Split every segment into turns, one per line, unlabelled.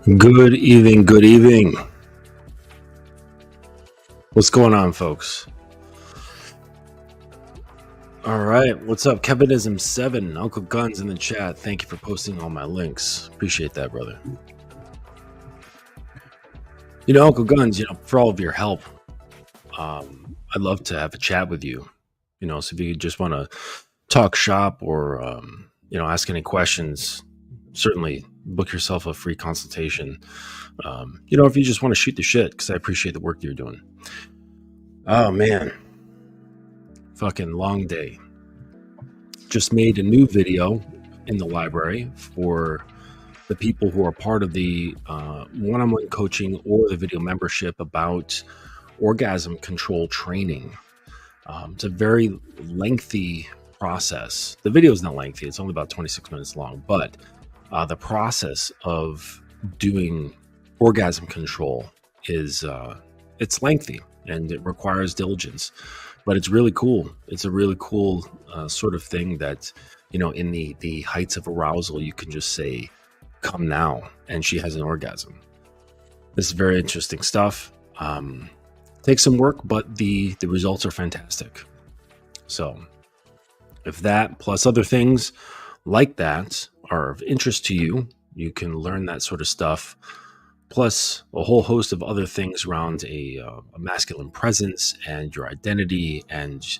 Good evening, good evening. What's going on, folks? All right, what's up? Kevinism7, Uncle Guns in the chat. Thank you for posting all my links. Appreciate that, brother. Uncle Guns, for all of your help, I'd love to have a chat with you. So if you just want to talk shop or, ask any questions, certainly book yourself a free consultation. If you just want to shoot the shit, because I appreciate the work you're doing. Oh, man. Fucking long day. Just made a new video in the library for the people who are part of the one-on-one coaching or the video membership about orgasm control training. It's a very lengthy process. The video is not lengthy. It's only about 26 minutes long, but the process of doing orgasm control is it's lengthy and it requires diligence, but it's really cool. It's a really cool sort of thing that, in the heights of arousal, you can just say, come now, and she has an orgasm. This is very interesting stuff. Takes some work, but the results are fantastic. So if that plus other things like that are of interest to you, you can learn that sort of stuff, plus a whole host of other things around a masculine presence and your identity and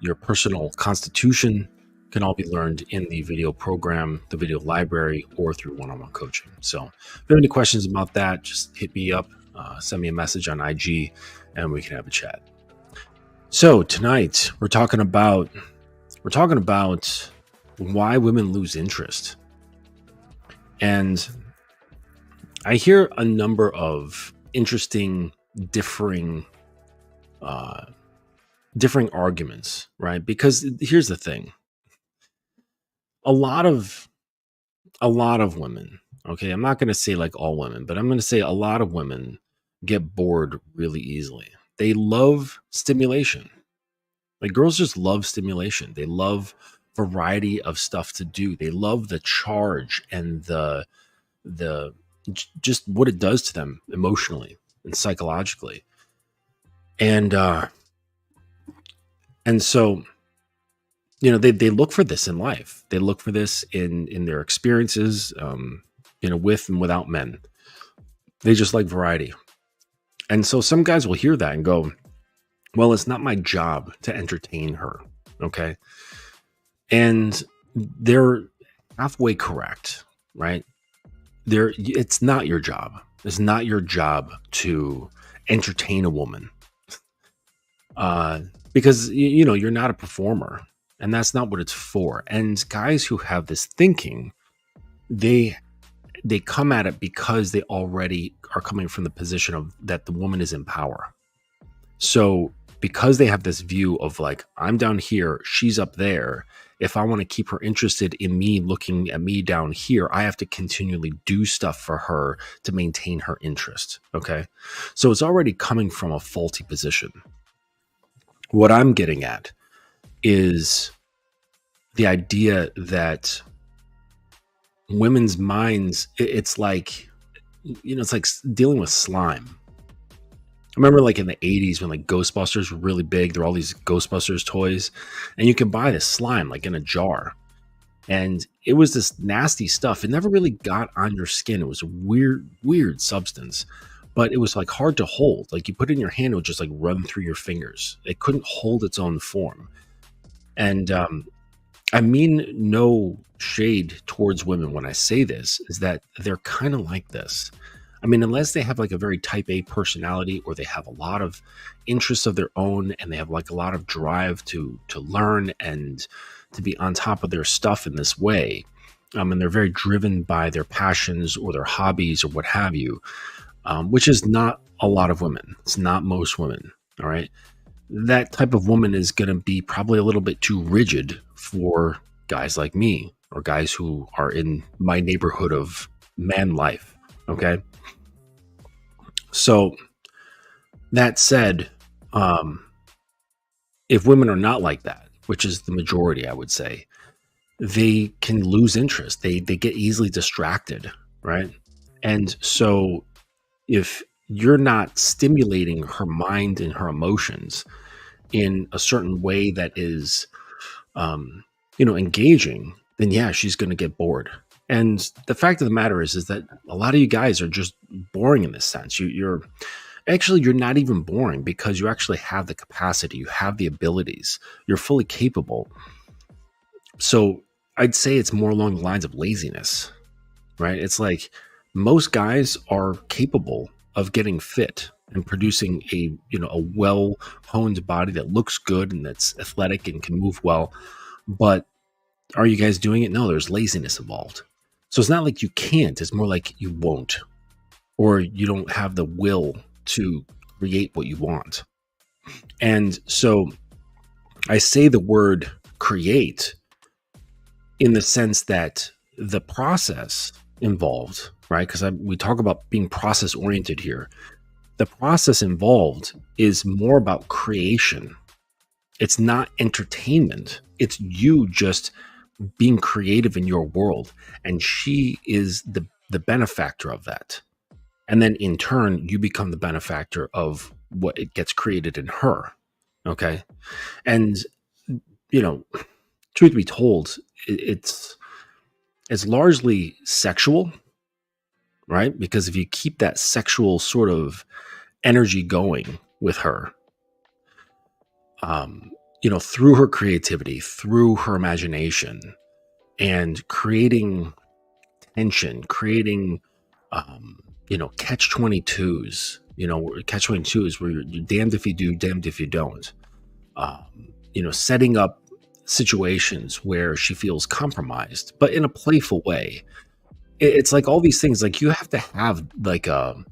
your personal constitution can all be learned in the video program, the video library, or through one-on-one coaching. So if you have any questions about that, just hit me up, send me a message on IG, and we can have a chat. So tonight we're talking about why women lose interest. And I hear a number of interesting, differing arguments, right? Because here's the thing. A lot of women, okay, I'm not going to say like all women, but I'm going to say a lot of women get bored really easily. They love stimulation. Like girls just love stimulation. They love variety of stuff to do. They love the charge and the just what it does to them emotionally and psychologically. And so, they look for this in life. They look for this in their experiences, with and without men. They just like variety. And so some guys will hear that and go, well, it's not my job to entertain her. Okay. And they're halfway correct, right? It's not your job. It's not your job to entertain a woman. Because, you're not a performer. And that's not what it's for. And guys who have this thinking, they come at it because they already are coming from the position of that the woman is in power. So because they have this view of like, I'm down here, she's up there. If I want to keep her interested in me looking at me down here, I have to continually do stuff for her to maintain her interest. Okay. So it's already coming from a faulty position. What I'm getting at is the idea that women's minds, it's like dealing with slime. I remember like in the 80s when like Ghostbusters were really big, there were all these Ghostbusters toys and you can buy this slime like in a jar. And it was this nasty stuff. It never really got on your skin. It was a weird substance, but it was like hard to hold. Like you put it in your hand, it would just like run through your fingers. It couldn't hold its own form. And I mean no shade towards women when I say this, is that they're kind of like this. I mean, unless they have like a very type A personality or they have a lot of interests of their own and they have like a lot of drive to learn and to be on top of their stuff in this way. And they're very driven by their passions or their hobbies or what have you, which is not a lot of women. It's not most women. All right. That type of woman is going to be probably a little bit too rigid for guys like me or guys who are in my neighborhood of man life. Okay. So that said, if women are not like that, which is the majority, I would say, they can lose interest. They get easily distracted, right? And so if you're not stimulating her mind and her emotions in a certain way that is um, engaging, then yeah, she's going to get bored. And the fact of the matter is that a lot of you guys are just boring in this sense. You're actually, you're not even boring because you actually have the capacity, you have the abilities, you're fully capable. So I'd say it's more along the lines of laziness, right? It's like most guys are capable of getting fit and producing a well honed body that looks good and that's athletic and can move well. But are you guys doing it? No, there's laziness involved. So it's not like you can't, it's more like you won't, or you don't have the will to create what you want. And so I say the word create in the sense that the process involved, right? Because we talk about being process oriented here. The process involved is more about creation. It's not entertainment. It's you just being creative in your world. And she is the benefactor of that. And then in turn, you become the benefactor of what it gets created in her. Okay. And, you know, truth be told, it's largely sexual, right? Because if you keep that sexual sort of energy going with her, through her creativity, through her imagination, and creating tension, creating, catch 22s, catch 22s where you're damned if you do, damned if you don't. Setting up situations where she feels compromised, but in a playful way. It's like all these things, like you have to have like a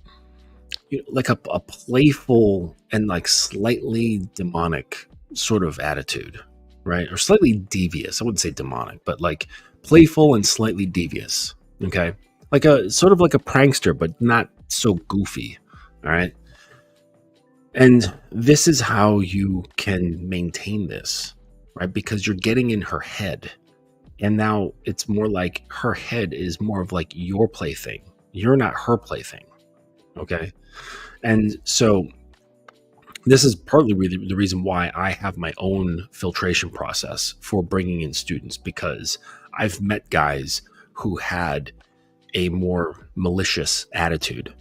playful and like slightly demonic sort of attitude, right? Or slightly devious. I wouldn't say demonic, but like playful and slightly devious. Okay. Like a sort of like a prankster, but not so goofy. All right. And this is how you can maintain this, right? Because you're getting in her head. And now it's more like her head is more of like your plaything. You're not her plaything. Okay. And so this is partly the reason why I have my own filtration process for bringing in students, because I've met guys who had a more malicious attitude,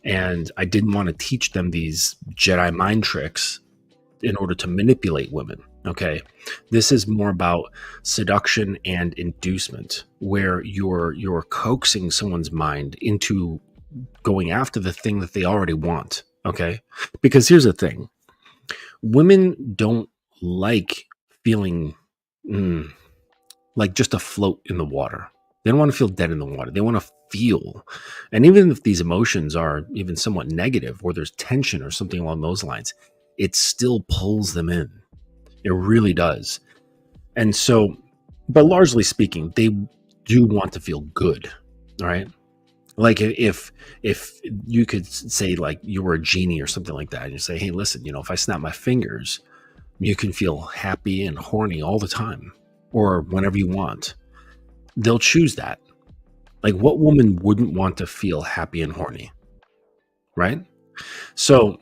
and I didn't want to teach them these Jedi mind tricks in order to manipulate women. Okay. This is more about seduction and inducement, where you're coaxing someone's mind into going after the thing that they already want. Okay. Because here's the thing. Women don't like feeling like just afloat in the water. They don't want to feel dead in the water. They want to feel. And even if these emotions are even somewhat negative, or there's tension or something along those lines, it still pulls them in. It really does. And so, but largely speaking, they do want to feel good. All right. Like if you could say like you were a genie or something like that, and you say, hey, listen, if I snap my fingers, you can feel happy and horny all the time or whenever you want. They'll choose that. Like, what woman wouldn't want to feel happy and horny? Right? So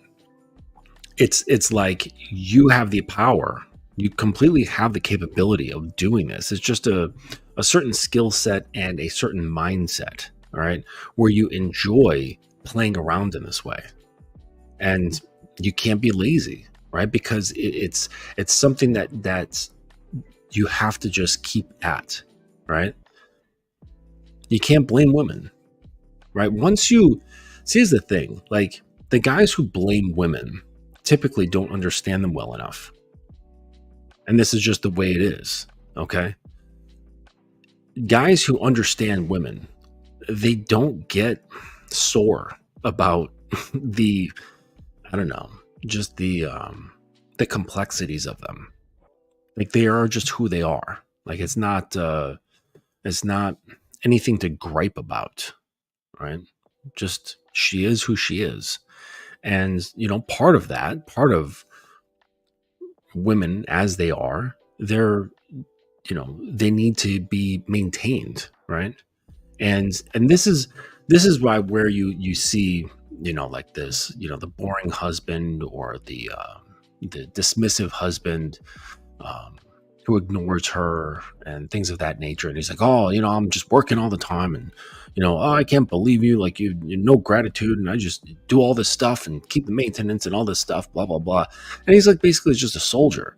it's like you have the power. You completely have the capability of doing this. It's just a certain skill set and a certain mindset, all right, where you enjoy playing around in this way. And you can't be lazy, right? Because it's something that you have to just keep at, right? You can't blame women, right? Once you see, here's the thing, like the guys who blame women typically don't understand them well enough. And this is just the way it is, okay? Guys who understand women, they don't get sore about the, I don't know, just the complexities of them. Like they are just who they are. Like it's not anything to gripe about, right? Just she is who she is. And part of women as they are, they need to be maintained, right? And this is This is why where you see, like this, the boring husband or the dismissive husband, um, who ignores her and things of that nature. And he's like, oh, I'm just working all the time, and oh, I can't believe you, like you no gratitude, and I just do all this stuff and keep the maintenance and all this stuff, blah blah blah. And he's like basically just a soldier,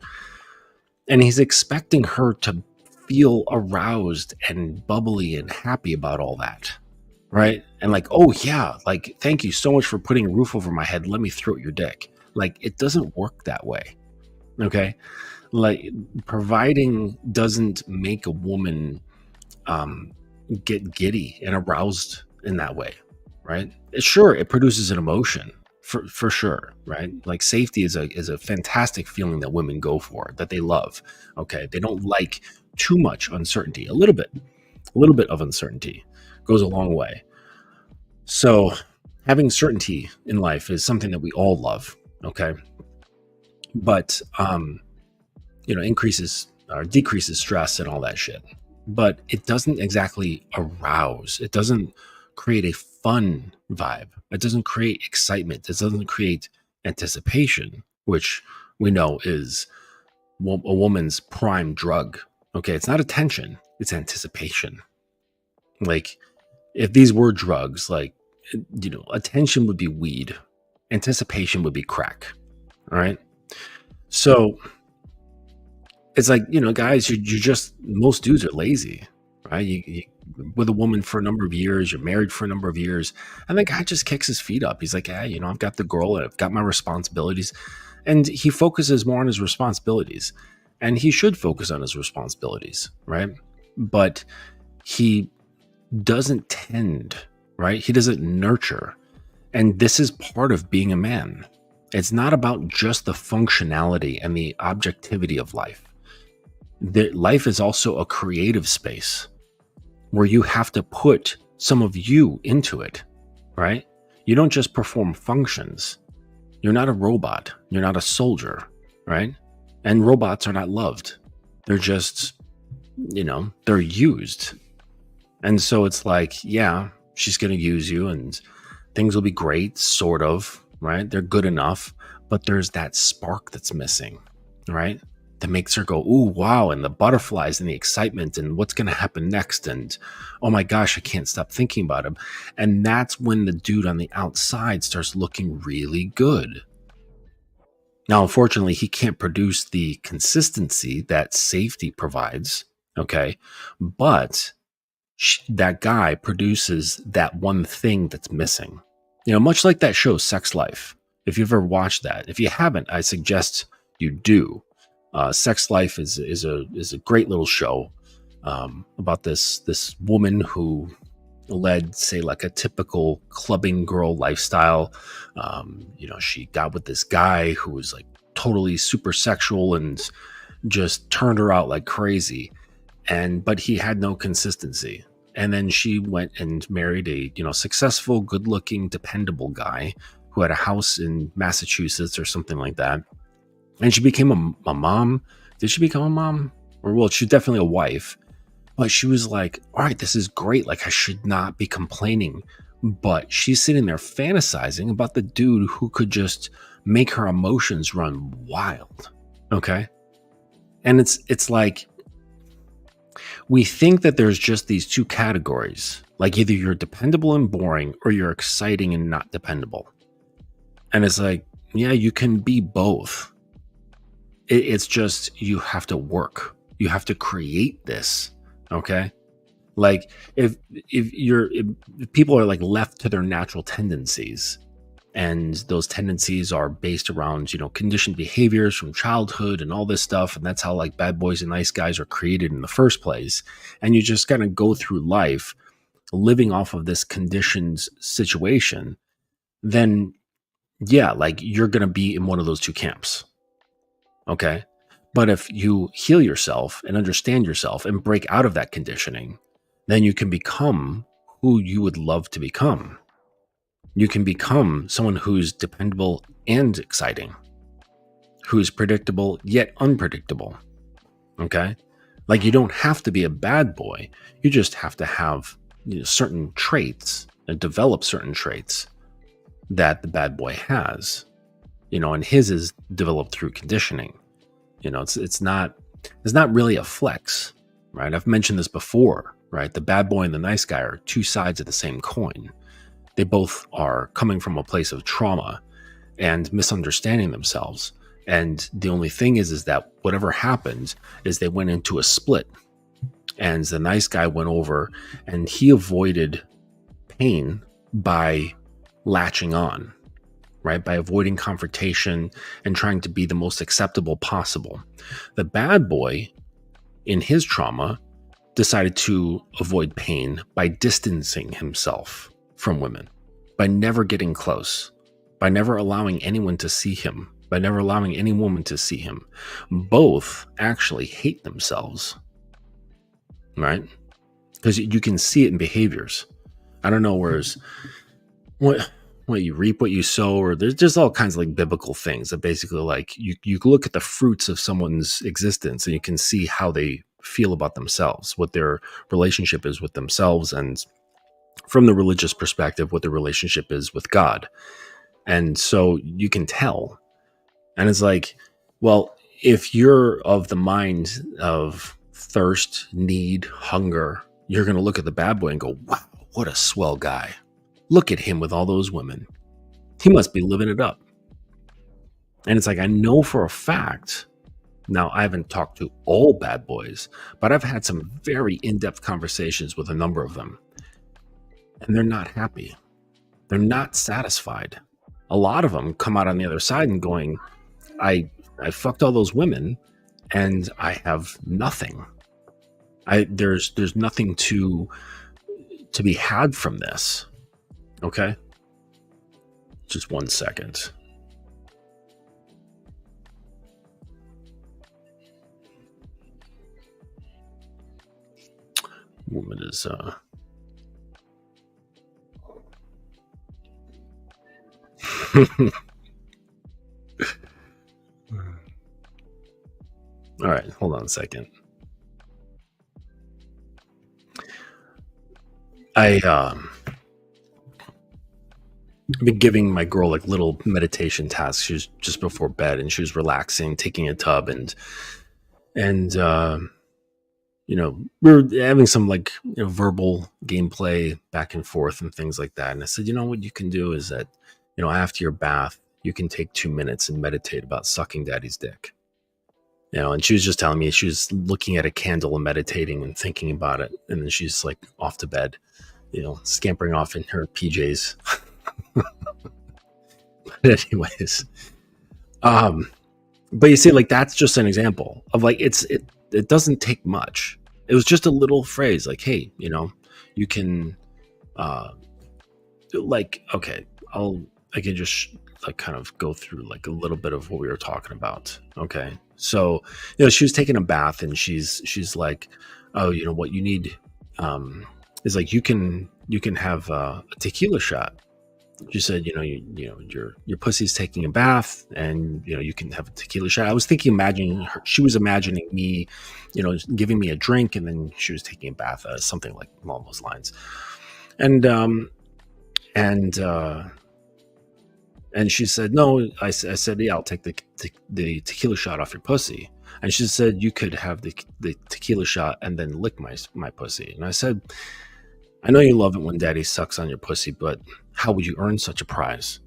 and he's expecting her to feel aroused and bubbly and happy about all that, right? And like, oh yeah, like thank you so much for putting a roof over my head, let me throat your dick. Like, it doesn't work that way. Okay, like providing doesn't make a woman um get giddy and aroused in that way, right? Sure, it produces an emotion, for sure, right? Like safety is a fantastic feeling that women go for, that they love. Okay, they don't like too much uncertainty. A little bit of uncertainty goes a long way. So having certainty in life is something that we all love. Okay, but increases or decreases stress and all that shit. But it doesn't exactly arouse. It doesn't create a fun vibe. It doesn't create excitement. It doesn't create anticipation, which we know is a woman's prime drug. Okay, it's not attention, it's anticipation. Like, if these were drugs, like, attention would be weed, anticipation would be crack. All right. So it's like, guys, you're just, most dudes are lazy, right? You with a woman for a number of years, you're married for a number of years, and the guy just kicks his feet up. He's like, yeah, I've got the girl, I've got my responsibilities. And he focuses more on his responsibilities. And he should focus on his responsibilities, right? But he doesn't tend, right? He doesn't nurture. And this is part of being a man. It's not about just the functionality and the objectivity of life. Life is also a creative space where you have to put some of you into it, right? You don't just perform functions. You're not a robot. You're not a soldier, right? And robots are not loved. They're just, they're used. And so it's like, yeah, she's going to use you and things will be great, sort of, right? They're good enough, but there's that spark that's missing, right? That makes her go, ooh, wow, and the butterflies and the excitement and what's going to happen next. And oh my gosh, I can't stop thinking about him. And that's when the dude on the outside starts looking really good. Now, unfortunately, he can't produce the consistency that safety provides, okay? But that guy produces that one thing that's missing. Much like that show, Sex Life. If you've ever watched that. If you haven't, I suggest you do. Sex Life is a great little show about this woman who led, say, like a typical clubbing girl lifestyle. She got with this guy who was like totally super sexual and just turned her out like crazy. But he had no consistency. And then she went and married a, successful, good-looking, dependable guy who had a house in Massachusetts or something like that. And she became a mom. Did she become a mom? Or, well, she's definitely a wife. But she was like, all right, this is great. Like, I should not be complaining. But she's sitting there fantasizing about the dude who could just make her emotions run wild. Okay? And it's like, we think that there's just these two categories. Like, either you're dependable and boring, or you're exciting and not dependable. And it's like, yeah, you can be both. It's just, you have to work. You have to create this. Okay. Like if people are like left to their natural tendencies, and those tendencies are based around, conditioned behaviors from childhood and all this stuff. And that's how like bad boys and nice guys are created in the first place. And you just kind of go through life living off of this conditioned situation. Then yeah, like you're going to be in one of those two camps. Okay. But if you heal yourself and understand yourself and break out of that conditioning, then you can become who you would love to become. You can become someone who's dependable and exciting, who's predictable yet unpredictable. Okay. Like, you don't have to be a bad boy. You just have to have certain traits develop certain traits that the bad boy has, and his is developed through conditioning. It's not really a flex, right? I've mentioned this before, right? The bad boy and the nice guy are two sides of the same coin. They both are coming from a place of trauma and misunderstanding themselves. And the only thing is that whatever happened is they went into a split, and the nice guy went over and he avoided pain by latching on, right? By avoiding confrontation and trying to be the most acceptable possible. The bad boy, in his trauma, decided to avoid pain by distancing himself from women, by never getting close, by never allowing anyone to see him, by never allowing any woman to see him. Both actually hate themselves, right? Because you can see it in behaviors. I don't know, whereas what you reap what you sow, or there's just all kinds of like biblical things that basically like you look at the fruits of someone's existence and you can see how they feel about themselves, what their relationship is with themselves, and from the religious perspective, what their relationship is with God. And so you can tell. And it's like, well, if you're of the mind of thirst, need, hunger, you're going to look at the bad boy and go, wow, what a swell guy. Look at him with all those women. He must be living it up. And it's like, I know for a fact, now I haven't talked to all bad boys, but I've had some very in-depth conversations with a number of them. And they're not happy. They're not satisfied. A lot of them come out on the other side and going, I fucked all those women and I have nothing. There's nothing to be had from this. Okay? Just 1 second. Woman is all right, hold on a second. I've been giving my girl like little meditation tasks. She was just before bed and she was relaxing, taking a tub, and we were having some like verbal gameplay back and forth and things like that. And I said, what you can do is that after your bath, you can take 2 minutes and meditate about sucking daddy's dick. And she was just telling me she was looking at a candle and meditating and thinking about it. And then she's like off to bed, scampering off in her PJs. But anyways, but you see, like, that's just an example of like, it doesn't take much. It was just a little phrase like, hey, you can, like, okay, I can just like kind of go through like a little bit of what we were talking about. Okay. So, she was taking a bath and she's like, oh, what you need, is like, you can have a tequila shot. She said, your pussy's taking a bath and, you can have a tequila shot. I was imagining her, she was imagining me, giving me a drink and then she was taking a bath, something like along those lines. And she said, no, I said, yeah, I'll take the tequila shot off your pussy. And she said, you could have the tequila shot and then lick my pussy. And I said, I know you love it when daddy sucks on your pussy, but how would you earn such a prize?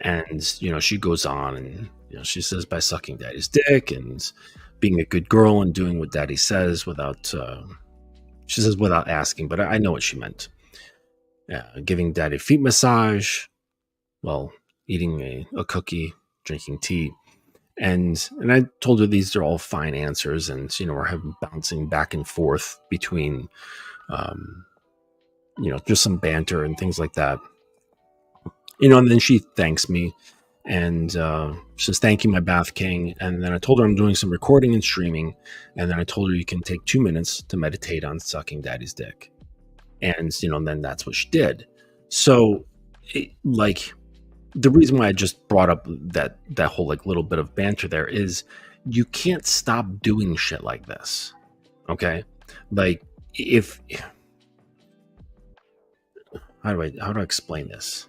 And, she goes on and, she says by sucking daddy's dick and being a good girl and doing what daddy says without asking, but I know what she meant. Yeah, giving daddy a feet massage, well, eating a cookie, drinking tea. And I told her these are all fine answers. And, we're bouncing back and forth between, just some banter and things like that. And then she thanks me and she says, thank you, my bath king. And then I told her I'm doing some recording and streaming. And then I told her you can take 2 minutes to meditate on sucking daddy's dick. And, then that's what she did. So, the reason why I just brought up that whole like little bit of banter there is you can't stop doing shit like this. Okay. Like if how do I explain this?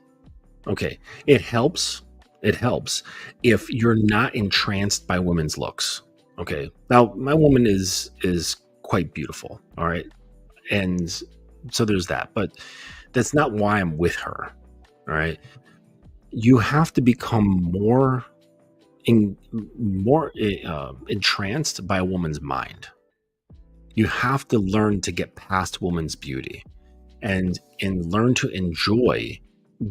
Okay, it helps. It helps if you're not entranced by women's looks. Okay, now my woman is quite beautiful. All right, and so there's that. But that's not why I'm with her. All right, you have to become more entranced by a woman's mind. You have to learn to get past woman's beauty and learn to enjoy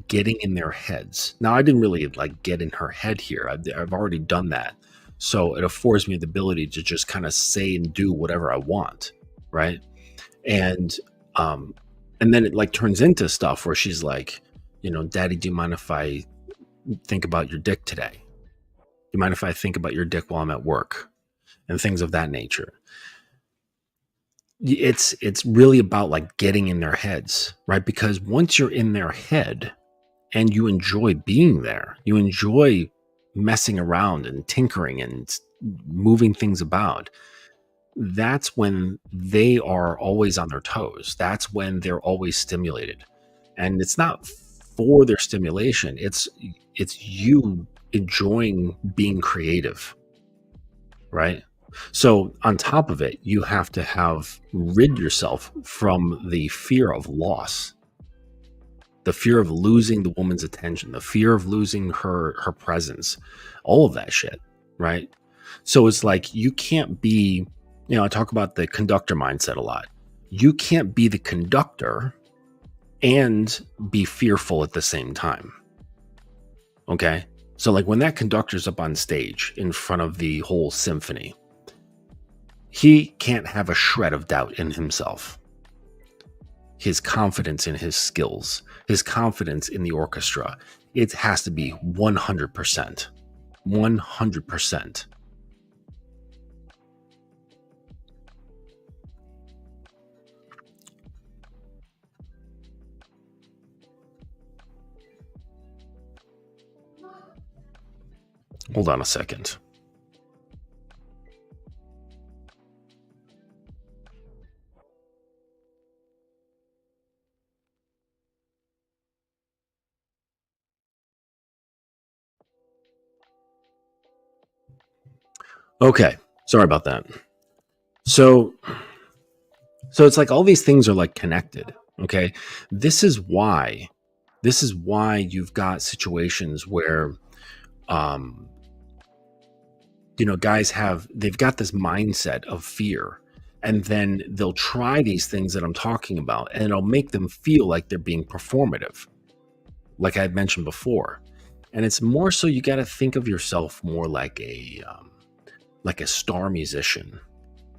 getting in their heads. Now, I didn't really like get in her head here. I've already done that. So it affords me the ability to just kind of say and do whatever I want, right? And um and then it like turns into stuff where she's like, Daddy, do you mind if I think about your dick today? Do you mind if I think about your dick while I'm at work? And things of that nature. It's really about like getting in their heads, right? Because once you're in their head, and you enjoy being there, you enjoy messing around and tinkering and moving things about, that's when they are always on their toes. That's when they're always stimulated. And it's not for their stimulation, it's you enjoying being creative, right? So on top of it, you have to have rid yourself from the fear of loss, the fear of losing the woman's attention, the fear of losing her presence, all of that shit, right? So it's like you can't be, I talk about the conductor mindset a lot. You can't be the conductor and be fearful at the same time. Okay? So like when that conductor's up on stage in front of the whole symphony, he can't have a shred of doubt in himself. His confidence in his skills, his confidence in the orchestra, it has to be 100%. 100%. Hold on a second. Okay, sorry about that. So it's like all these things are like connected. Okay, this is why you've got situations where guys they've got this mindset of fear, and then they'll try these things that I'm talking about, and it'll make them feel like they're being performative, like I had mentioned before. And it's more so you got to think of yourself more like a star musician.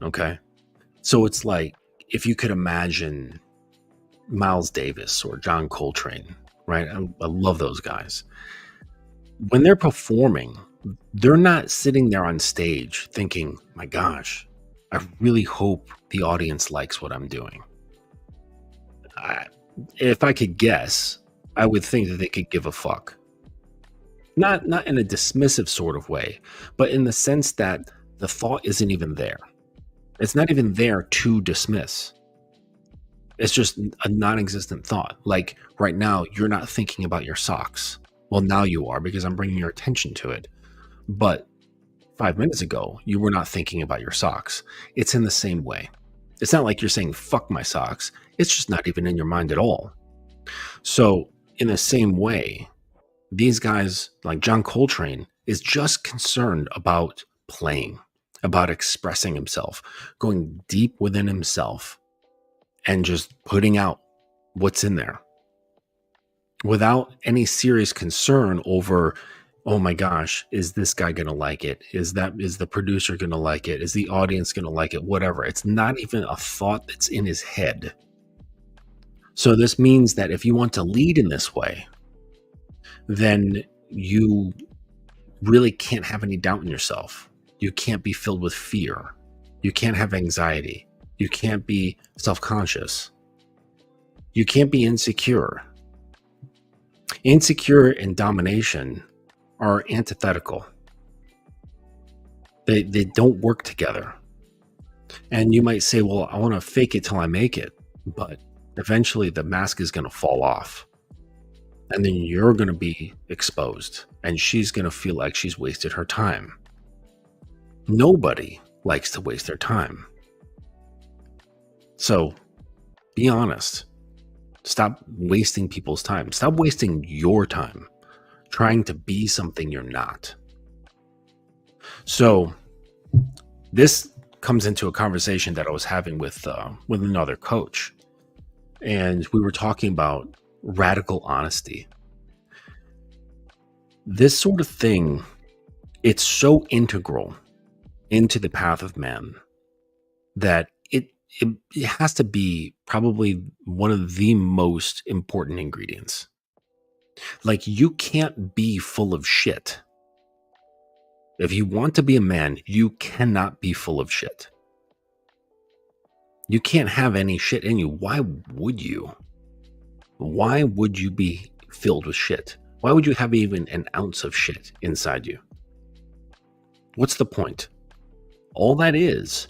Okay, so it's like if you could imagine Miles Davis or John Coltrane, right? I love those guys. When they're performing, they're not sitting there on stage thinking, my gosh, I really hope the audience likes what I'm doing. If I could guess, I would think that they could give a fuck. Not in a dismissive sort of way, but in the sense that the thought isn't even there. It's not even there to dismiss. It's just a non-existent thought. Like right now, you're not thinking about your socks. Well, now you are because I'm bringing your attention to it. But 5 minutes ago, you were not thinking about your socks. It's in the same way. It's not like you're saying, fuck my socks. It's just not even in your mind at all. So in the same way, these guys like John Coltrane is just concerned about playing, about expressing himself, going deep within himself and just putting out what's in there without any serious concern over, oh my gosh, is this guy going to like it? Is the producer going to like it? Is the audience going to like it? Whatever. It's not even a thought that's in his head. So this means that if you want to lead in this way, then you really can't have any doubt in yourself. You can't be filled with fear. You can't have anxiety. You can't be self-conscious. You can't be insecure. Insecure and domination are antithetical. They don't work together. And you might say, well, I want to fake it till I make it. But eventually the mask is going to fall off. And then you're going to be exposed. And she's going to feel like she's wasted her time. Nobody likes to waste their time. So be honest. Stop wasting people's time. Stop wasting your time trying to be something you're not. So this comes into a conversation that I was having with another coach. And we were talking about radical honesty. This sort of thing, it's so integral into the path of man that it has to be probably one of the most important ingredients. Like, you can't be full of shit. If you want to be a man, you cannot be full of shit. You can't have any shit in you. Why would you? Why would you be filled with shit? Why would you have even an ounce of shit inside you? What's the point? All that is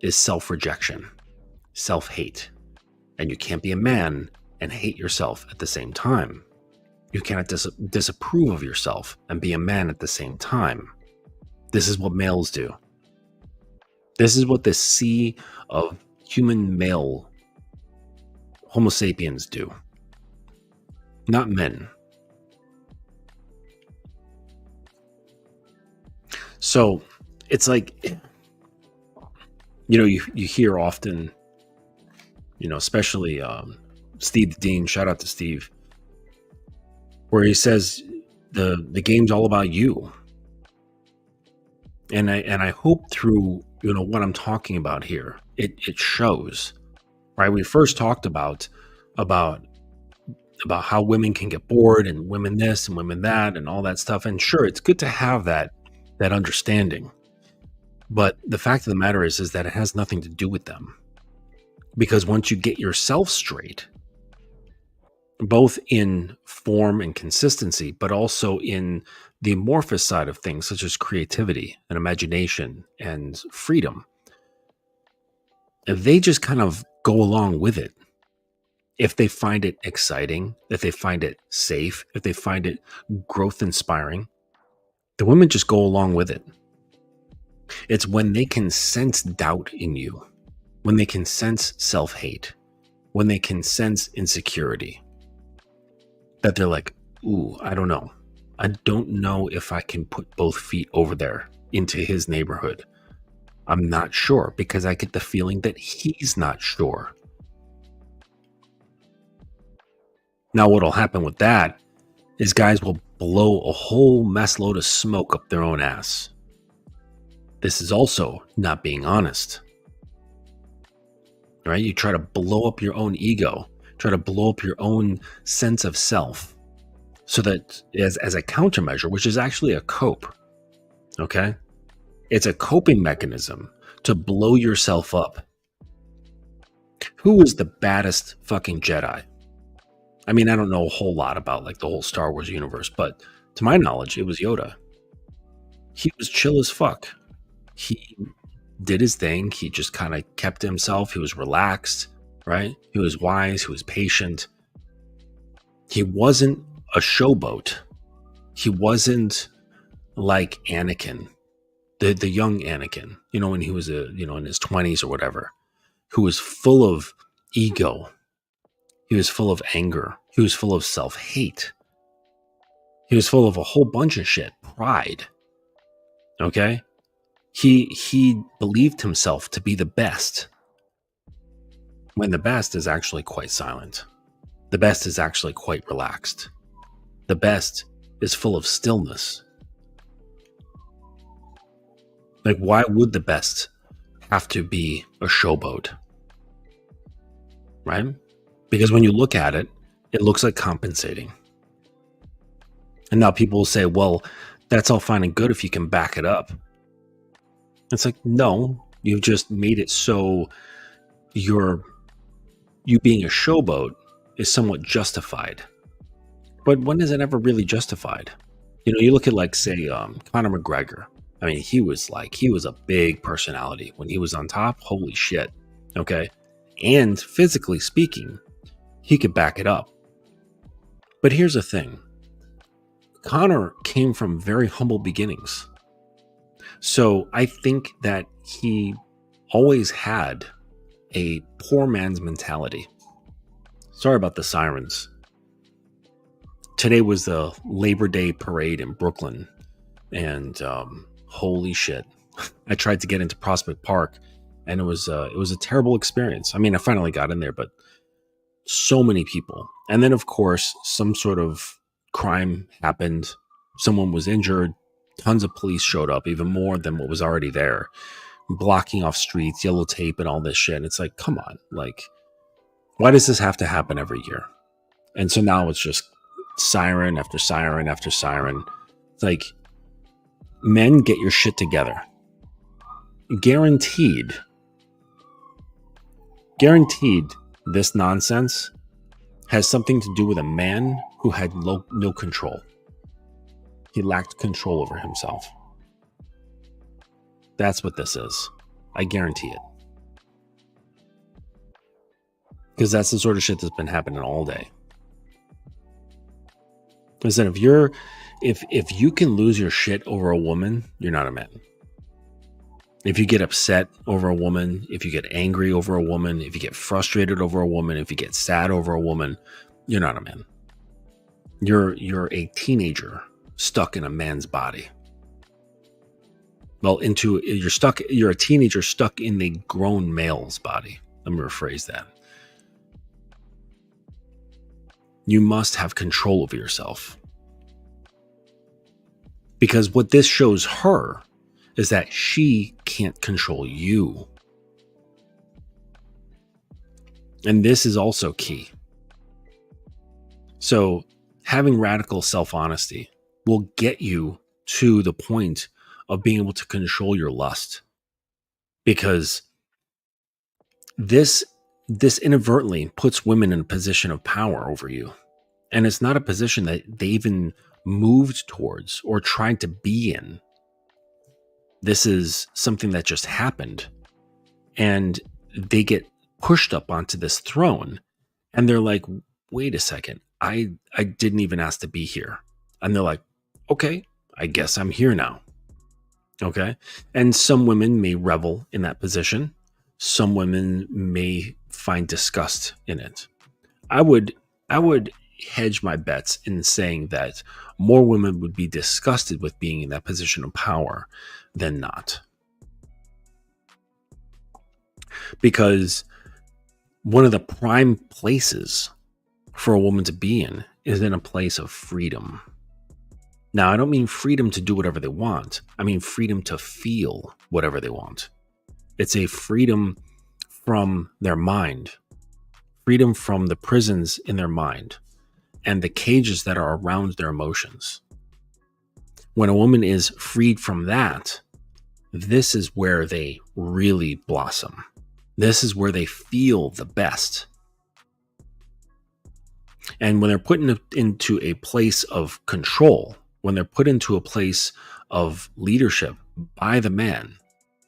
self-rejection, self-hate. And you can't be a man and hate yourself at the same time. You cannot disapprove of yourself and be a man at the same time. This is what males do. This is what the sea of human male Homo sapiens do. Not men. So it's like, you hear often, especially Steve Dean, shout out to Steve, where he says the game's all about you. And I hope through, what I'm talking about here, it shows, right? We first talked about how women can get bored and women this and women that and all that stuff. And sure, it's good to have that understanding. But the fact of the matter is that it has nothing to do with them. Because once you get yourself straight, both in form and consistency, but also in the amorphous side of things, such as creativity and imagination and freedom, if they just kind of go along with it, if they find it exciting, if they find it safe, if they find it growth inspiring, the women just go along with it. It's when they can sense doubt in you, when they can sense self-hate, when they can sense insecurity, that they're like, ooh, I don't know. I don't know if I can put both feet over there into his neighborhood. I'm not sure, because I get the feeling that he's not sure. Now, what'll happen with that is guys will blow a whole mess load of smoke up their own ass. This is also not being honest. Right? You try to blow up your own ego, try to blow up your own sense of self, so that as a countermeasure, which is actually a cope, okay? It's a coping mechanism to blow yourself up. Who was the baddest fucking Jedi? I mean, I don't know a whole lot about like the whole Star Wars universe, but to my knowledge, it was Yoda. He was chill as fuck. He did his thing. He just kind of kept himself. He was relaxed, right? He was wise. He was patient. He wasn't a showboat. He wasn't like Anakin, the young Anakin, when he was in his 20s or whatever, who was full of ego. He was full of anger. He was full of self-hate. He was full of a whole bunch of shit. Pride. Okay? He believed himself to be the best, when the best is actually quite silent. The best is actually quite relaxed. The best is full of stillness. Like, why would the best have to be a showboat? Right? Because when you look at it, it looks like compensating. And now people will say, well, that's all fine and good if you can back it up. It's like, no, you've just made it so you being a showboat is somewhat justified. But when is it ever really justified? You look at, like, say, Conor McGregor. I mean, he was a big personality when he was on top. Holy shit. Okay. And physically speaking, he could back it up. But here's the thing. Connor came from very humble beginnings. So I think that he always had a poor man's mentality. Sorry about the sirens. Today was the Labor Day parade in Brooklyn, and holy shit. I tried to get into Prospect Park, and it was a terrible experience. I mean, I finally got in there, but so many people. And then, of course, some sort of crime happened. Someone was injured. Tons of police showed up, even more than what was already there, blocking off streets, yellow tape, and all this shit. And it's like, come on, like, why does this have to happen every year? And so now it's just siren after siren after siren. It's like, men, get your shit together. Guaranteed, this nonsense has something to do with a man who had no control. He lacked control over himself. That's what this is. I guarantee it. Because that's the sort of shit that's been happening all day. Listen, if you can lose your shit over a woman, you're not a man. If you get upset over a woman, if you get angry over a woman, if you get frustrated over a woman, if you get sad over a woman, you're not a man. You're a teenager stuck in a man's body. Well, you're a teenager stuck in the grown male's body. Let me rephrase that. You must have control over yourself. Because what this shows her is that she can't control you. And this is also key. So having radical self-honesty will get you to the point of being able to control your lust. Because this inadvertently puts women in a position of power over you. And it's not a position that they even moved towards or tried to be in. This is something that just happened. And they get pushed up onto this throne. And they're like, wait a second, I didn't even ask to be here. And they're like, okay, I guess I'm here now. Okay. And some women may revel in that position. Some women may find disgust in it. I would hedge my bets in saying that more women would be disgusted with being in that position of power than not. Because one of the prime places for a woman to be in is in a place of freedom. Now, I don't mean freedom to do whatever they want. I mean freedom to feel whatever they want. It's a freedom from their mind, freedom from the prisons in their mind and the cages that are around their emotions. When a woman is freed from that, this is where they really blossom. This is where they feel the best. And when they're put into a place of control, when they're put into a place of leadership by the man,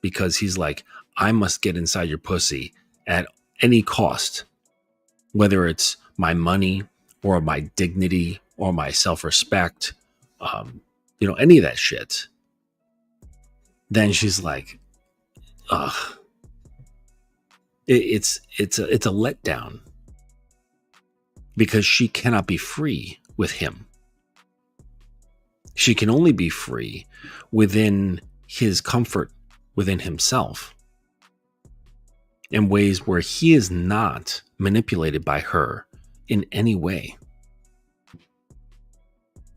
because he's like, I must get inside your pussy at any cost, whether it's my money or my dignity or my self-respect, any of that shit, then she's like, ugh. It's a letdown because she cannot be free with him. She can only be free within his comfort, within himself, in ways where he is not manipulated by her in any way.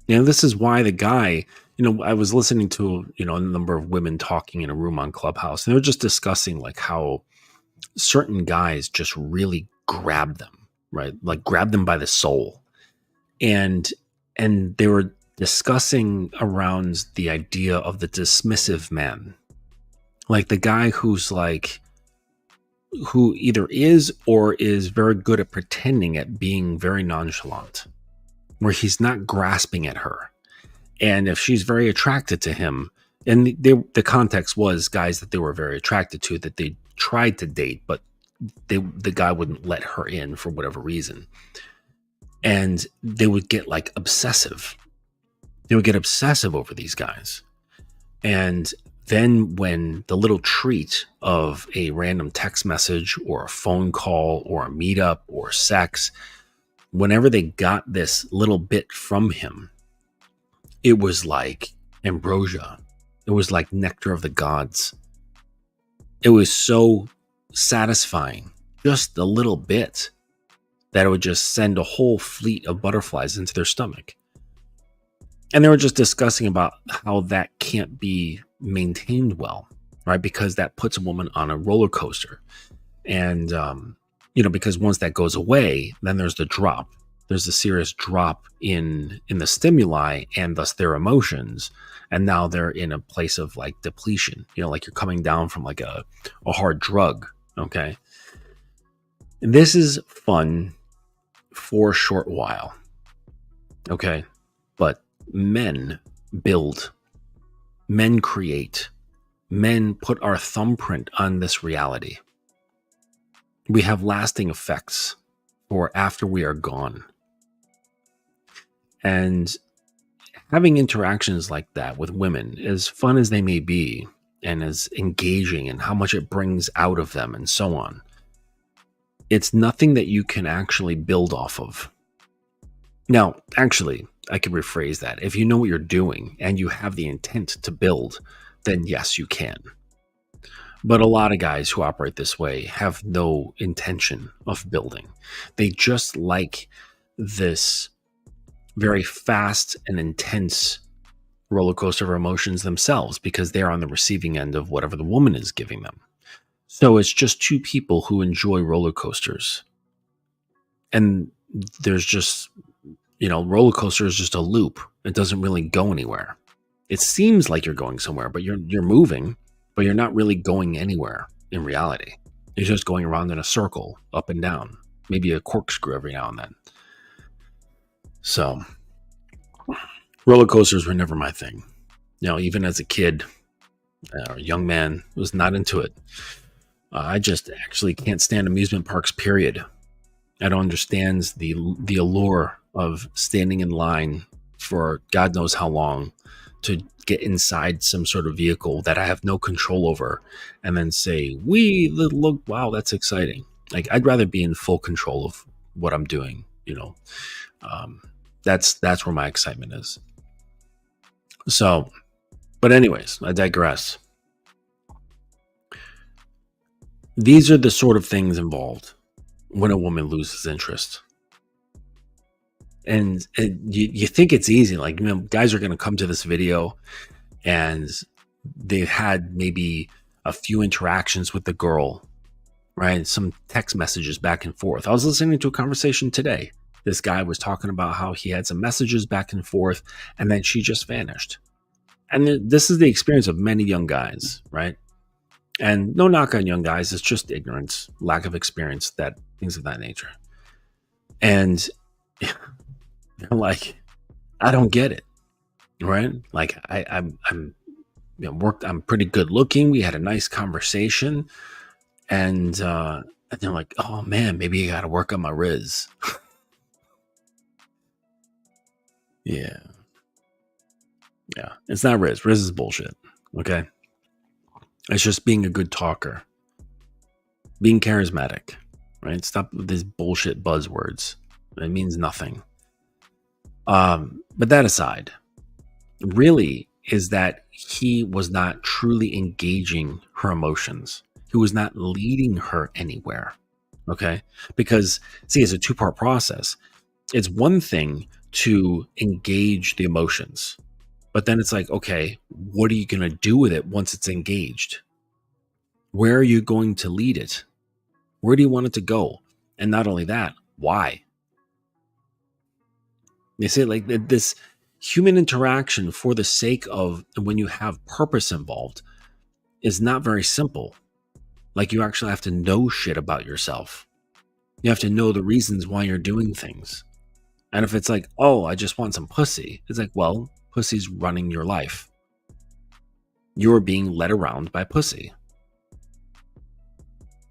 This is why the guy, I was listening to, a number of women talking in a room on Clubhouse, and they were just discussing like how certain guys just really grab them, right? Like grab them by the soul. And they were discussing around the idea of the dismissive man. Like the guy who either is or is very good at pretending at being very nonchalant, where he's not grasping at her. And if she's very attracted to him, and the context was guys that they were very attracted to, that they tried to date, but the guy wouldn't let her in for whatever reason. And they would get like obsessive. They would get obsessive over these guys. And then when the little treat of a random text message or a phone call or a meetup or sex, whenever they got this little bit from him, it was like ambrosia. It was like nectar of the gods. It was so satisfying, just a little bit, that it would just send a whole fleet of butterflies into their stomach. And they were just discussing about how that can't be maintained well, right? Because that puts a woman on a roller coaster. And, because once that goes away, then there's the drop. There's a serious drop in the stimuli and thus their emotions. And now they're in a place of like depletion, like you're coming down from like a hard drug. Okay. And this is fun for a short while. Okay. But men build, men create, men put our thumbprint on this reality. We have lasting effects for after we are gone. And having interactions like that with women, as fun as they may be, and as engaging and how much it brings out of them and so on, it's nothing that you can actually build off of. Now, actually, I could rephrase that. If you know what you're doing and you have the intent to build, then yes, you can. But a lot of guys who operate this way have no intention of building. They just like this very fast and intense roller coaster of emotions themselves because they're on the receiving end of whatever the woman is giving them. So it's just two people who enjoy roller coasters. And there's just, roller coaster is just a loop. It doesn't really go anywhere. It seems like you're going somewhere, but you're moving, but you're not really going anywhere in reality. You're just going around in a circle, up and down, maybe a corkscrew every now and then. So roller coasters were never my thing. Even as a kid, or a young man, was not into it. I just actually can't stand amusement parks, period. I don't understand the allure of standing in line for God knows how long to get inside some sort of vehicle that I have no control over and then say, look, wow, that's exciting. Like, I'd rather be in full control of what I'm doing, That's where my excitement is. So, but anyways, I digress. These are the sort of things involved when a woman loses interest. And you think it's easy. Like, guys are going to come to this video and they've had maybe a few interactions with the girl, right? Some text messages back and forth. I was listening to a conversation today. This guy was talking about how he had some messages back and forth, and then she just vanished. And this is the experience of many young guys, right? And no knock on young guys. It's just ignorance, lack of experience, things of that nature. And they're like, I don't get it, right? Like I'm pretty good looking. We had a nice conversation, and they're like, oh man, maybe I got to work on my riz. Yeah. It's not Riz. Riz is bullshit. Okay. It's just being a good talker, being charismatic, right? Stop with these bullshit buzzwords. It means nothing. But that aside, really is that he was not truly engaging her emotions. He was not leading her anywhere. Okay. Because see, it's a two-part process. It's one thing to engage the emotions, but then it's like, okay, what are you going to do with it once it's engaged? Where are you going to lead it? Where do you want it to go? And not only that, why? You see, like this human interaction for the sake of when you have purpose involved is not very simple. Like, you actually have to know shit about yourself. You have to know the reasons why you're doing things. And if it's like, oh, I just want some pussy, it's like, well, pussy's running your life. You're being led around by pussy.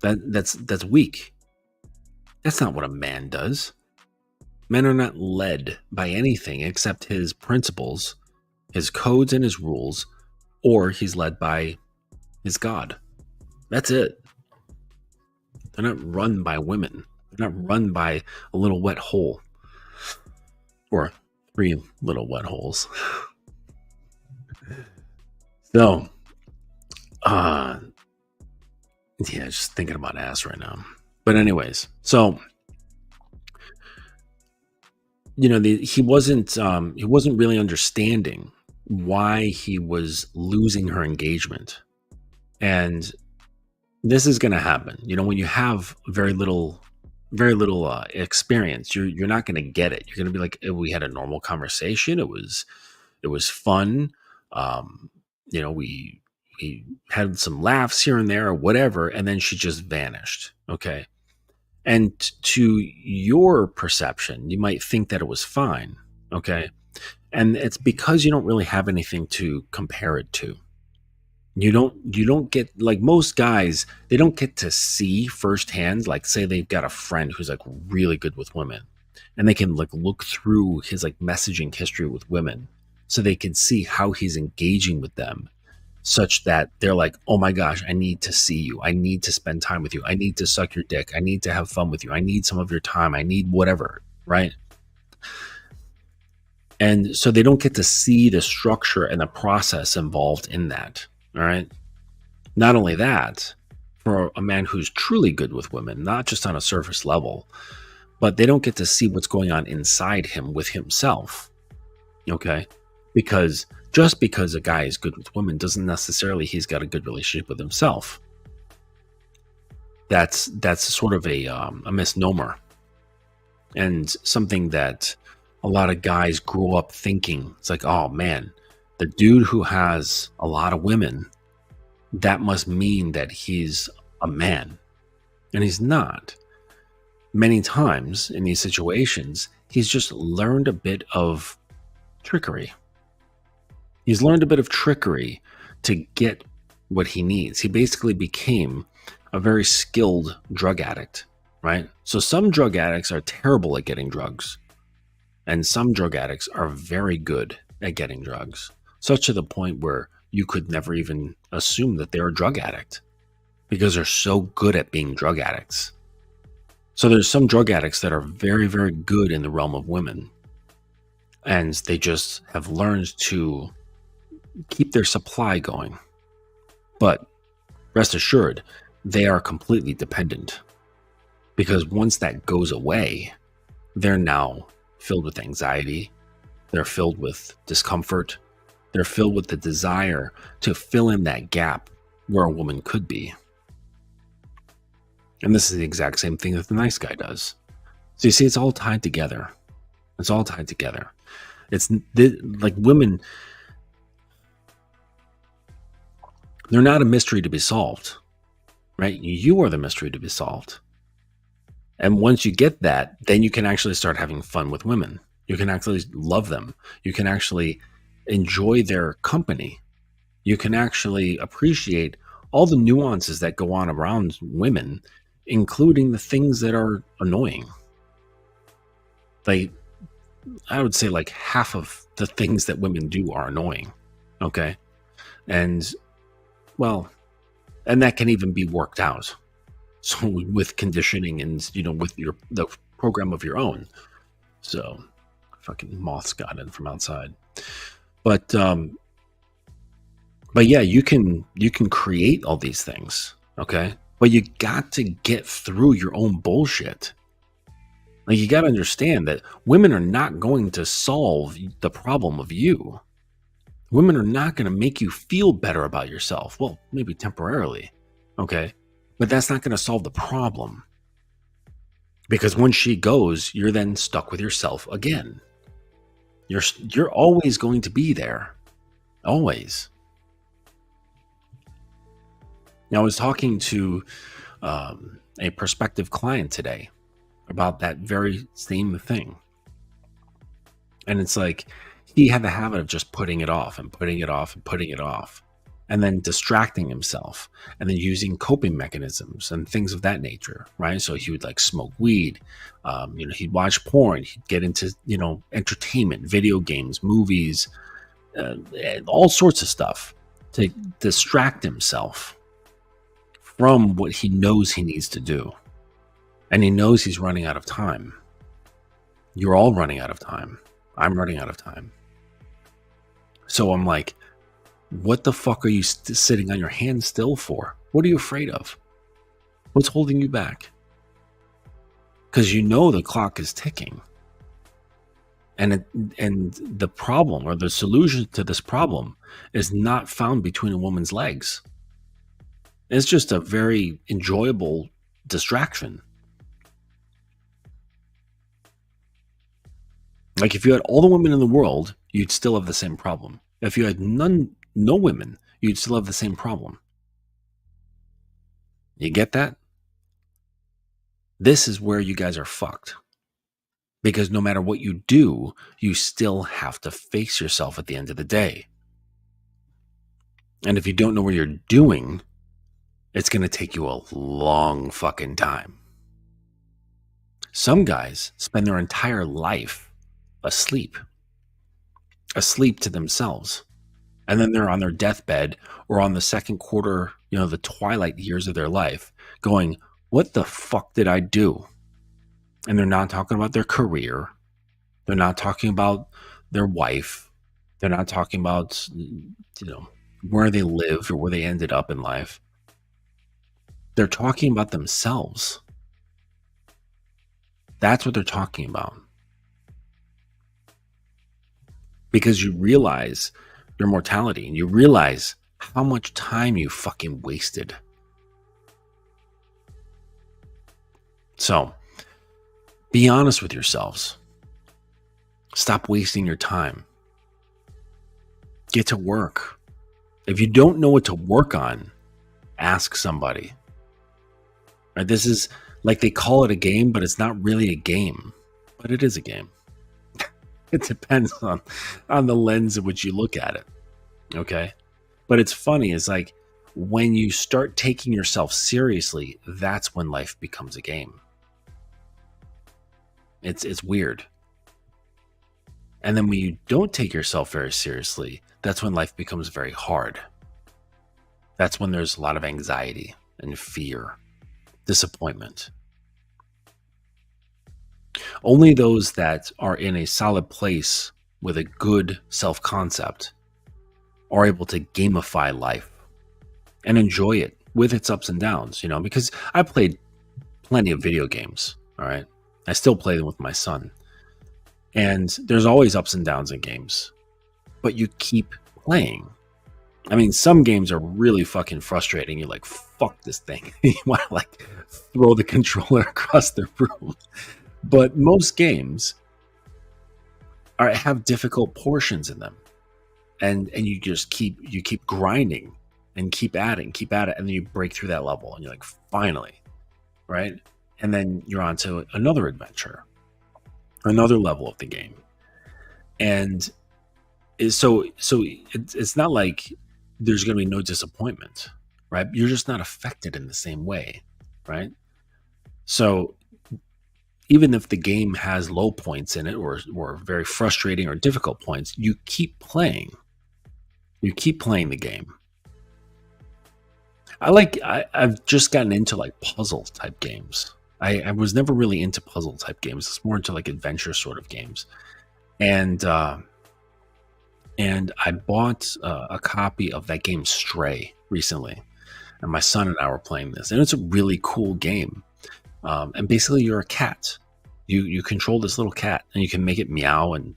That's weak. That's not what a man does. Men are not led by anything except his principles, his codes and his rules, or he's led by his God. That's it. They're not run by women. They're not run by a little wet hole or 3 little wet holes. So, yeah, just thinking about ass right now. But anyways, so he wasn't really understanding why he was losing her engagement. And this is going to happen. When you have very little experience, you're not going to get it. You're going to be like, we had a normal conversation. It was fun. We had some laughs here and there or whatever, and then she just vanished. Okay. And to your perception, you might think that it was fine. Okay. And it's because you don't really have anything to compare it to. You don't get, like, most guys, they don't get to see firsthand, like, say they've got a friend who's like really good with women, and they can like look through his like messaging history with women so they can see how he's engaging with them, such that they're like, oh my gosh, I need to see you. I need to spend time with you. I need to suck your dick. I need to have fun with you. I need some of your time. I need whatever, right? And so they don't get to see the structure and the process involved in that. All right. Not only that, for a man who's truly good with women, not just on a surface level, but they don't get to see what's going on inside him with himself. Okay. Because just because a guy is good with women doesn't necessarily he's got a good relationship with himself. That's sort of a misnomer, and something that a lot of guys grow up thinking. It's like, oh man, the dude who has a lot of women, that must mean that he's a man. And he's not. Many times in these situations, he's just learned a bit of trickery. He's learned a bit of trickery to get what he needs. He basically became a very skilled drug addict, right? So some drug addicts are terrible at getting drugs, and some drug addicts are very good at getting drugs, such to the point where you could never even assume that they're a drug addict because they're so good at being drug addicts. So there's some drug addicts that are very, very good in the realm of women, and they just have learned to keep their supply going. But rest assured, they are completely dependent, because once that goes away, they're now filled with anxiety. They're filled with discomfort. They're filled with the desire to fill in that gap where a woman could be. And this is the exact same thing that the nice guy does. So you see, it's all tied together. It's all tied together. It's like women, they're not a mystery to be solved, right? You are the mystery to be solved. And once you get that, then you can actually start having fun with women. You can actually love them. You can actually enjoy their company. You can actually appreciate all the nuances that go on around women, including the things that are annoying. I would say like half of the things that women do are annoying. Okay. And that can even be worked out. So with conditioning and, with the program of your own. So fucking moths got in from outside. But yeah, you can create all these things. Okay. But you got to get through your own bullshit. Like, you got to understand that women are not going to solve the problem of you. Women are not going to make you feel better about yourself. Well, maybe temporarily. Okay. But that's not going to solve the problem. Because when she goes, you're then stuck with yourself again. You're always going to be there. Always. Now, I was talking to a prospective client today about that very same thing. And it's like, he had the habit of just putting it off and putting it off and putting it off. and then distracting himself and then using coping mechanisms and things of that nature, right? So he would like smoke weed, he'd watch porn, he'd get into, entertainment, video games, movies, all sorts of stuff to distract himself from what he knows he needs to do. And he knows he's running out of time. You're all running out of time. I'm running out of time. So I'm like, what the fuck are you sitting on your hands still for? What are you afraid of? What's holding you back? Because you know the clock is ticking. And the problem, or the solution to this problem, is not found between a woman's legs. It's just a very enjoyable distraction. Like if you had all the women in the world, you'd still have the same problem. If you had no women, you'd still have the same problem. You get that? This is where you guys are fucked. Because no matter what you do, you still have to face yourself at the end of the day. And if you don't know what you're doing, it's going to take you a long fucking time. Some guys spend their entire life asleep to themselves. And then they're on their deathbed or on the second quarter, the twilight years of their life going, what the fuck did I do? And they're not talking about their career. They're not talking about their wife. They're not talking about, where they live or where they ended up in life. They're talking about themselves. That's what they're talking about. Because you realize your mortality and you realize how much time you fucking wasted. So, be honest with yourselves. Stop wasting your time. Get to work. If you don't know what to work on, ask somebody. Right? This is like they call it a game, but it's not really a game. But it is a game. It depends on the lens in which you look at it. Okay? But it's funny. It's like when you start taking yourself seriously, that's when life becomes a game. It's weird. And then when you don't take yourself very seriously, that's when life becomes very hard. That's when there's a lot of anxiety and fear, disappointment. Only those that are in a solid place with a good self-concept are able to gamify life and enjoy it with its ups and downs, because I played plenty of video games, all right? I still play them with my son. And there's always ups and downs in games, but you keep playing. I mean, some games are really fucking frustrating. You're like, fuck this thing. You want to like throw the controller across the room. But most games have difficult portions in them. And you just keep grinding and keep adding, and then you break through that level and you're like, finally, right? And then you're on to another adventure, another level of the game. And so it's not like there's going to be no disappointment, right? You're just not affected in the same way, right? So even if the game has low points in it or very frustrating or difficult points, you keep playing. You keep playing the game. I've just gotten into like puzzle type games. I was never really into puzzle type games. It's more into like adventure sort of games. And I bought a copy of that game Stray recently. And my son and I were playing this. And it's a really cool game. And basically you're a cat. You control this little cat and you can make it meow and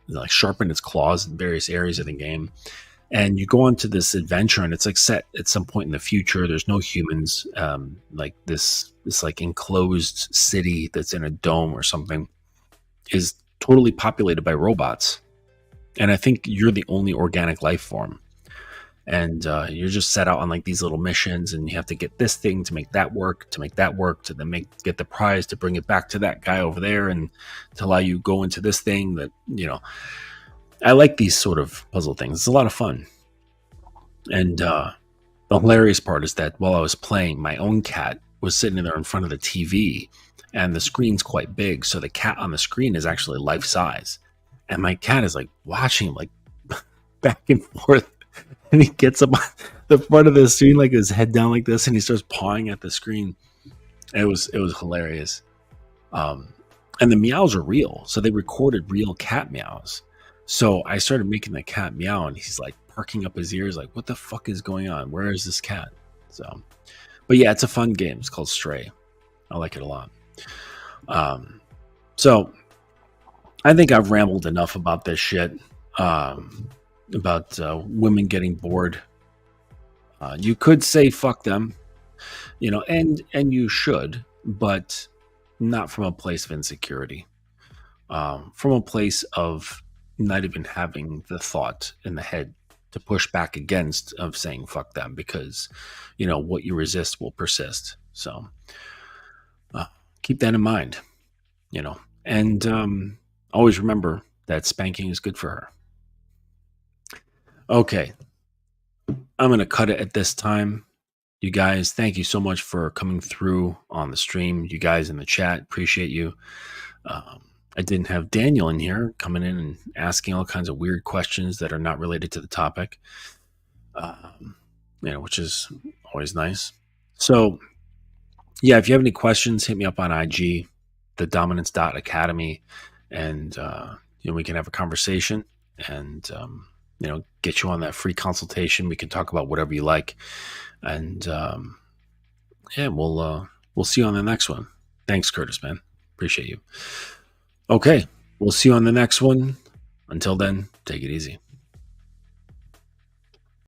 like sharpen its claws in various areas of the game. And you go on to this adventure and it's like set at some point in the future. There's no humans. Like this like enclosed city that's in a dome or something is totally populated by robots. And I think you're the only organic life form. And you're just set out on like these little missions and you have to get this thing to make that work, to then get the prize to bring it back to that guy over there and to allow you go into this thing that, I like these sort of puzzle things. It's a lot of fun. And the hilarious part is that while I was playing, my own cat was sitting there in front of the TV, and the screen's quite big, so the cat on the screen is actually life size. And my cat is like watching him, like back and forth, and he gets up on the front of the screen, like his head down like this, and he starts pawing at the screen. It was hilarious. Um, and the meows are real, so they recorded real cat meows. So I started making the cat meow, and he's like perking up his ears, like, "What the fuck is going on? Where is this cat?" So, but yeah, it's a fun game. It's called Stray. I like it a lot. Um, so I think I've rambled enough about this shit. About women getting bored. You could say fuck them, and you should, but not from a place of insecurity. From a place of not even having the thought in the head to push back against of saying fuck them, because what you resist will persist. So uh, keep that in mind, and always remember that spanking is good for her. Okay, I'm going to cut it at this time. You guys, thank you so much for coming through on the stream. You guys in the chat, appreciate you. I didn't have Daniel in here coming in and asking all kinds of weird questions that are not related to the topic, which is always nice. So, yeah, if you have any questions, hit me up on IG, the dominance.academy, and we can have a conversation and get you on that free consultation. We can talk about whatever you like, and yeah, we'll see you on the next one. Thanks, Curtis, man. Appreciate you. Okay, we'll see you on the next one. Until then, take it easy.